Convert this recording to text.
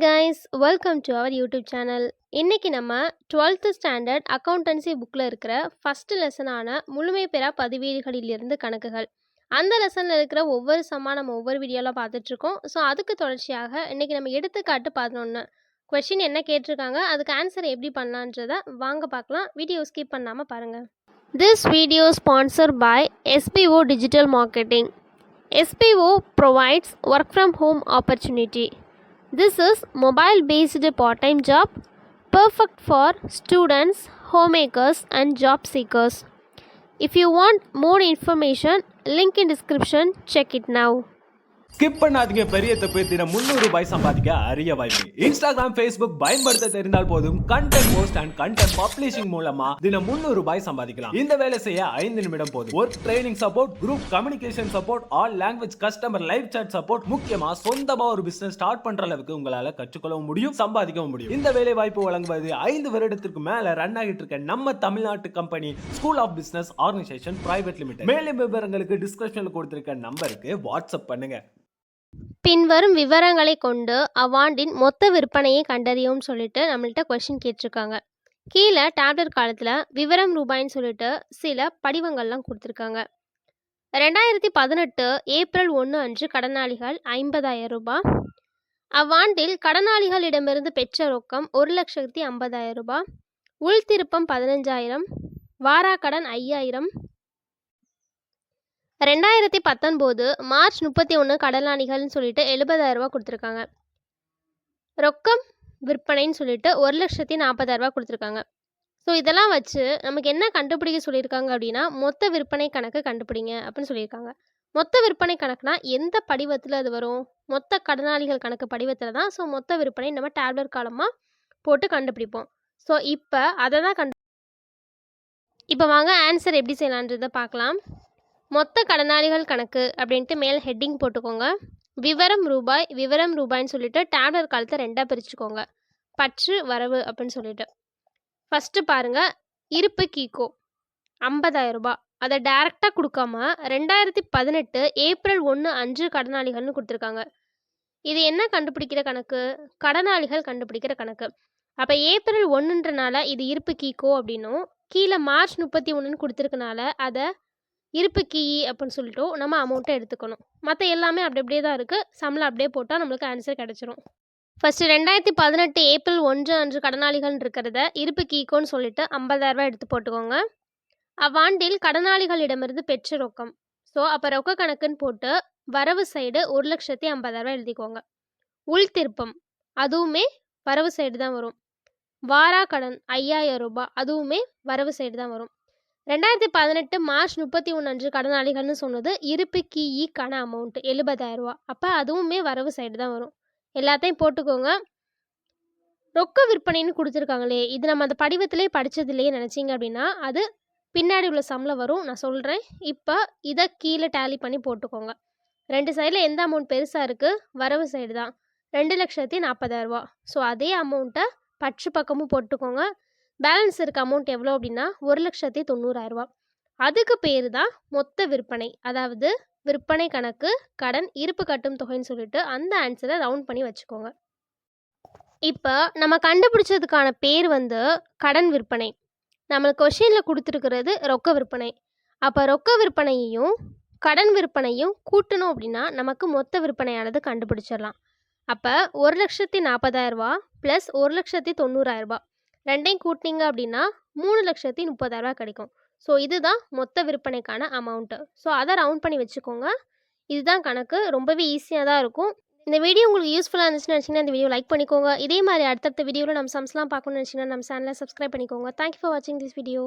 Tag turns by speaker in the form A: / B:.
A: guys, welcome to our YouTube channel. இன்னைக்கு நம்ம 12th standard accountancy புக்கில் இருக்கிற ஃபஸ்ட்டு லெசனான முழுமை பெறா பதிவேடுகளிலிருந்து கணக்குகள் அந்த லெசனில் இருக்கிற ஒவ்வொரு சம்மா நம்ம ஒவ்வொரு வீடியோவில் பார்த்துட்ருக்கோம். ஸோ அதுக்கு தொடர்ச்சியாக இன்றைக்கி நம்ம எடுத்துக்காட்டு 11 கொஷின் என்ன கேட்டிருக்காங்க, அதுக்கு ஆன்சர் எப்படி பண்ணலான்றதை வாங்க பார்க்கலாம். வீடியோ ஸ்கிப் பண்ணாமல் பாருங்கள். This video sponsored by SPO Digital Marketing. SPO provides work from home opportunity. This is mobile-based part-time job, perfect for students, homemakers and job seekers. If you want more information, link in description, check it now.
B: Skip பண்ணாதீங்க, பெரிய தப்பு. தினம் 300 ரூபாய் சம்பாதிக்க அரிய வாய்ப்பு. Instagram, Facebook பயன்படுத்த தெரிந்தால் போதும் content post and content publishing மூலமா தினம் 300 ரூபாய் சம்பாதிக்கலாம். இந்த வேலை செய்ய 5 நிமிடம் போதும். Work training support, group communication support, all language customer live chat support, முக்கியமா சொந்தமா ஒரு பிசினஸ் ஸ்டார்ட் பண்ற அளவுக்கு உங்களால கற்றுக்கொள்ளவும் முடியும், சம்பாதிக்கவும் முடியும். இந்த வேலை வாய்ப்பு வழங்குவது 5 வருடத்திற்கு மேல ரன் ஆகிட்டு இருக்க நம்ம தமிழ்நாட்டு company school of business organisation private limited. மேலும் விவரங்களுக்கு டிஸ்கிரிப்ஷன்ல கொடுத்திருக்க நம்பருக்கு வாட்ஸ்அப் பண்ணுங்க.
A: பின்வரும் விவரங்களை கொண்டு அவ்வாண்டின் மொத்த விற்பனையை கண்டறியும் சொல்லிட்டு நம்மள்கிட்ட கொஸ்டின் கேட்டிருக்காங்க. கீழே டேப்லெட் காலத்தில் விவரம் ரூபாய்ன்னு சொல்லிட்டு சில படிவங்கள்லாம் கொடுத்துருக்காங்க. 2018 ஏப்ரல் 1 அன்று கடனாளிகள் 50,000 ரூபாய். அவ்வாண்டில் கடனாளிகளிடமிருந்து பெற்ற ரொக்கம் 1,50,000 ரூபாய். உள்திருப்பம் 15,000. வாராக்கடன் 5,000. 2019 மார்ச் 31 கடனாளிகள்னு சொல்லிட்டு 70,000 ரூபா கொடுத்துருக்காங்க. ரொக்கம் விற்பனைன்னு சொல்லிட்டு 1,40,000 ரூபா கொடுத்துருக்காங்க. ஸோ இதெல்லாம் வச்சு நமக்கு என்ன கண்டுபிடிக்க சொல்லியிருக்காங்க அப்படின்னா, மொத்த விற்பனை கணக்கு கண்டுபிடிங்க அப்படின்னு சொல்லியிருக்காங்க. மொத்த விற்பனை கணக்குனா எந்த படிவத்தில் அது வரும்? மொத்த கடனாளிகள் கணக்கு படிவத்தில் தான். ஸோ மொத்த விற்பனை நம்ம டேப்லெட் காலமாக போட்டு கண்டுபிடிப்போம். ஸோ இப்போ அதை தான் இப்போ வாங்க ஆன்சர் எப்படி செய்யலான்றதை பார்க்கலாம். மொத்த கடனாளிகள் கணக்கு அப்படின்ட்டு மேல் ஹெட்டிங் போட்டுக்கோங்க. விவரம் ரூபாய்ன்னு சொல்லிட்டு டேப்லெட் காலத்தை 2ஆக பிரிச்சுக்கோங்க. பற்று வரவு அப்படின்னு சொல்லிட்டு ஃபஸ்ட்டு பாருங்கள், இருப்பு கீக்கோ 50,000 ரூபாய். அதை டைரெக்டாக கொடுக்காம 2018 ஏப்ரல் 1 அன்று கடனாளிகள்னு கொடுத்துருக்காங்க. இது என்ன கண்டுபிடிக்கிற கணக்கு? கடனாளிகள் கண்டுபிடிக்கிற கணக்கு. அப்போ ஏப்ரல் 1ன்றனால இது இருப்பு கீக்கோ அப்படின்னும், கீழே மார்ச் 31ன்னு கொடுத்துருக்கனால அதை இருப்பு கீ அப்படின்னு சொல்லிட்டு நம்ம அமௌண்ட்டை எடுத்துக்கணும். மற்ற எல்லாமே அப்படியே தான் இருக்குது. சம்பளம் அப்படியே போட்டால் நம்மளுக்கு ஆன்சர் கிடச்சிரும். ஃபஸ்ட்டு 2018 ஏப்ரல் 1 அன்று கடனாளிகள் இருக்கிறத இருப்பு கீக்கோன்னு சொல்லிட்டு 50,000 ரூபாய் எடுத்து போட்டுக்கோங்க. அவ்வாண்டில் கடனாளிகளிடமிருந்து பெற்ற ரொக்கம். ஸோ அப்போ ரொக்க கணக்குன்னு போட்டு வரவு சைடு 1,50,000 ரூபாய் எழுதிக்கோங்க. உள்திருப்பம் அதுவுமே வரவு சைடு தான் வரும். வாராக்கடன் 5,000 ரூபாய், அதுவுமே வரவு சைடு தான் வரும். 2018 மார்ச் 31 அன்று கடனாளிகள்னு சொன்னது இருப்பு கீக்கான அமௌண்ட் 70,000 ரூபா. அப்போ அதுவுமே வரவு சைடு தான் வரும். எல்லாத்தையும் போட்டுக்கோங்க. ரொக்க விற்பனைன்னு கொடுத்துருக்காங்களே, இது நம்ம அந்த படிவத்திலே படித்ததில்லையே நினச்சிங்க அப்படின்னா அது பின்னாடி உள்ள சம்பளம் வரும், நான் சொல்கிறேன். இப்போ இதை கீழே டேலி பண்ணி போட்டுக்கோங்க. 2 சைடில் எந்த அமௌண்ட் பெருசாக இருக்குது? வரவு சைடு தான். 2,40,000 ரூபா. ஸோ அதே அமௌண்ட்டை பற்று பக்கமும் போட்டுக்கோங்க. பேலன்ஸ் இருக்க அமௌண்ட் எவ்வளோ அப்படின்னா 1,90,000 ரூபா. அதுக்கு பேர் தான் மொத்த விற்பனை. அதாவது விற்பனை கணக்கு கடன் இருப்பு கட்டும் தொகைன்னு சொல்லிட்டு அந்த ஆன்சரை ரவுண்ட் பண்ணி வச்சுக்கோங்க. இப்போ நம்ம கண்டுபிடிச்சதுக்கான பேர் கடன் விற்பனை. நம்மளுக்கு கொஷினில் கொடுத்துருக்கிறது ரொக்க விற்பனை. அப்போ ரொக்க விற்பனையையும் கடன் விற்பனையும் கூட்டணும் அப்படின்னா நமக்கு மொத்த விற்பனையானது கண்டுபிடிச்சிடலாம். அப்போ 1,40,000 ரூபா ப்ளஸ் 1,90,000 ரூபா ரெண்டையும் கூட்டினீங்க அப்படின்னா 3,30,000 ரூபா கிடைக்கும். ஸோ இதுதான் மொத்த விற்பனைக்கான அமௌண்ட்டு. ஸோ அதை ரவுண்ட் பண்ணி வச்சுக்கோங்க. இதுதான் கணக்கு. ரொம்பவே ஈஸியாக தான் இருக்கும். இந்த வீடியோ உங்களுக்கு யூஸ்ஃபுல்லாக இருந்துச்சுன்னு நினச்சிங்கன்னா இந்த வீடியோ லைக் பண்ணிக்கோங்க. இதே மாதிரி அடுத்தடுத்த வீடியோவில் நம்ம சம்ஸ்லாம் பார்க்கணும்னு நினச்சிங்கன்னா நம்ம சேனலை சப்ஸ்கிரைப் பண்ணிக்கோங்க. தேங்க்யூ ஃபார் வாட்சிங் திஸ் வீடியோ.